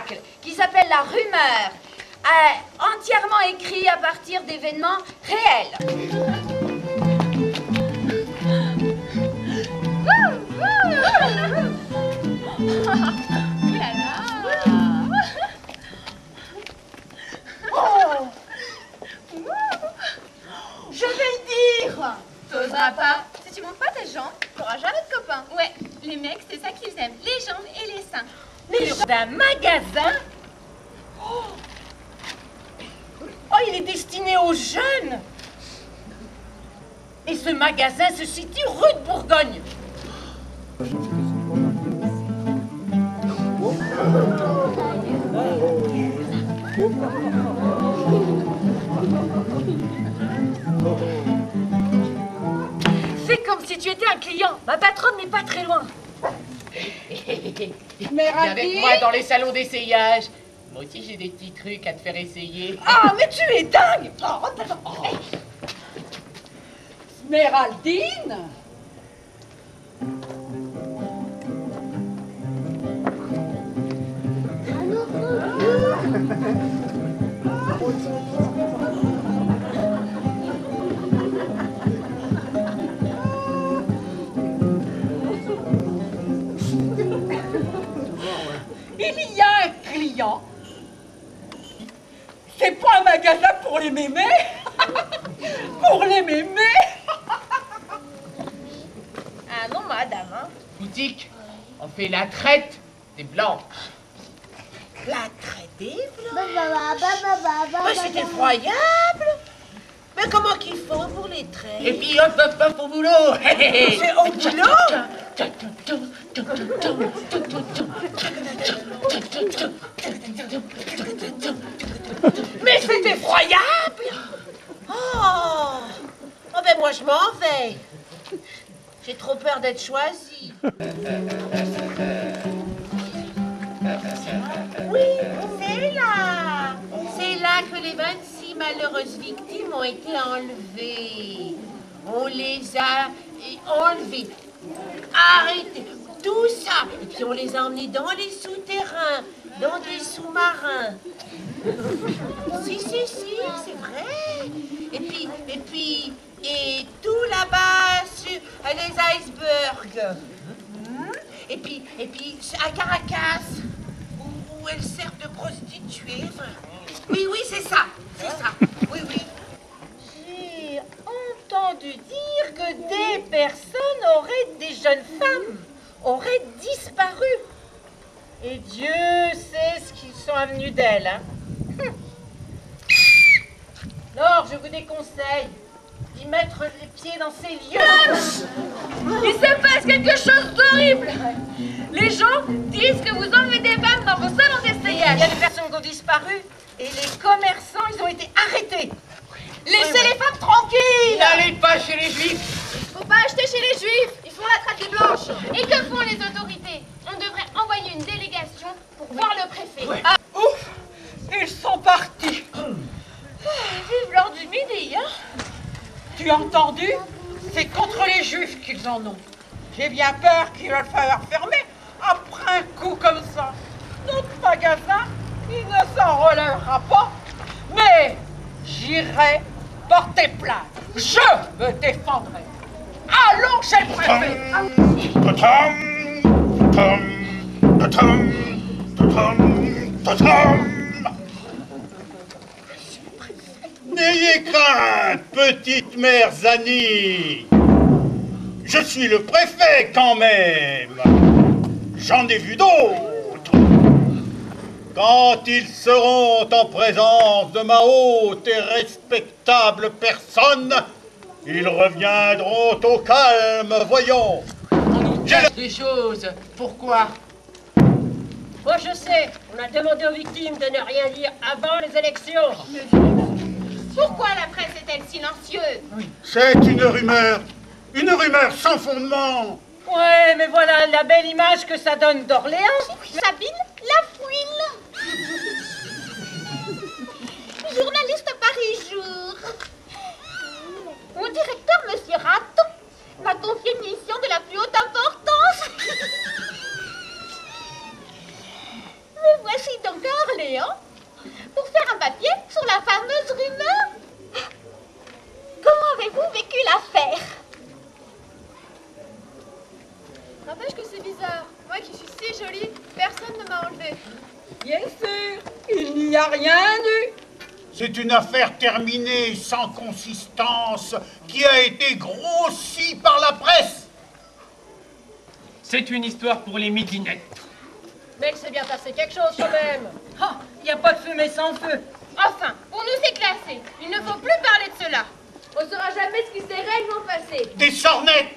spectacle qui s'appelle La Rumeur, entièrement écrit à partir d'événements réels. Oh, je vais le dire. T'oseras pas. Si tu montres pas tes jambes, t'auras jamais de copains. Ouais, les mecs, c'est ça qu'ils aiment, les jambes et les seins. Les gens d'un magasin. Oh, il est destiné aux jeunes. Et ce magasin se situe rue de Bourgogne. C'est comme si tu étais un client. Ma patronne n'est pas très loin. Mère Viens avec moi dans les salons d'essayage. Moi aussi j'ai des petits trucs à te faire essayer. Ah, mais tu es dingue. Sméraldine. Il y a un client. C'est pas un magasin pour les mémés. Pour les mémés. Ah non, madame, hein. Boutique, on fait la traite des blancs. La traite des blancs. Mais c'est effroyable. Mais comment qu'ils font pour les traits? Et puis hop hop hop au boulot. C'est au boulot. Mais c'est effroyable. Oh ben moi je m'en vais. J'ai trop peur d'être choisie. Oui, c'est là. C'est là que les 26 malheureuses victimes ont été enlevées. On les a enlevées, arrêtées, tout ça. Et puis on les a emmenés dans les souterrains, dans des sous-marins. Si, c'est vrai. Et tout là-bas sur les icebergs. Et puis à Caracas, où elles servent de prostituées. Enfin, oui, c'est ça. Oui. J'ai entendu dire que des personnes des jeunes femmes auraient disparu. Et Dieu sait ce qu'ils sont avenus d'elles. Hein. Alors, je vous déconseille d'y mettre les pieds dans ces lieux. Il se passe quelque chose d'horrible. Les gens disent que vous enlevez des femmes dans vos salons d'essayage. Il y a des personnes qui ont disparu et les commerçants, ils ont été arrêtés. Laissez les femmes tranquilles. N'allez pas chez les juifs. Faut pas acheter chez les juifs. Ils font la traite des blanches. Et que font les autorités? On devrait envoyer une délégation pour voir le préfet. Ouais. Ah, Ouf, ils sont partis. Vive l'heure du midi, hein. Tu as entendu? C'est contre les juifs qu'ils en ont. J'ai bien peur qu'il va falloir fermer après un coup comme ça. Notre magasin, il ne s'en relèvera pas. Mais j'irai porter plainte. Je me défendrai. Allons chez le préfet. N'ayez crainte, petite mère Zani. Je suis le préfet quand même. J'en ai vu d'autres. Quand ils seront en présence de ma haute et respectable personne, ils reviendront au calme, voyons. On nous cache des choses. Pourquoi? Moi je sais, on a demandé aux victimes de ne rien dire avant les élections. pourquoi la presse est-elle silencieuse? C'est une rumeur sans fondement. Ouais, mais voilà la belle image que ça donne d'Orléans. Sabine Lafouine, journaliste Paris Jour. Mon directeur, Monsieur Raton, m'a confié une mission de la plus haute importance. Me voici donc Orléans pour faire un papier sur la fameuse rumeur. Comment avez-vous vécu l'affaire? N'empêche que c'est bizarre. Moi qui suis si jolie, personne ne m'a enlevée. Bien sûr, il n'y a rien eu. C'est une affaire terminée, sans consistance, qui a été grossie par la presse. C'est une histoire pour les midinettes. Mais il s'est bien passé quelque chose quand même. Ah, il n'y a pas de fumée sans feu. Enfin, pour nous éclater, il ne faut plus parler de cela. On saura jamais ce qui s'est réellement passé. Des sornettes,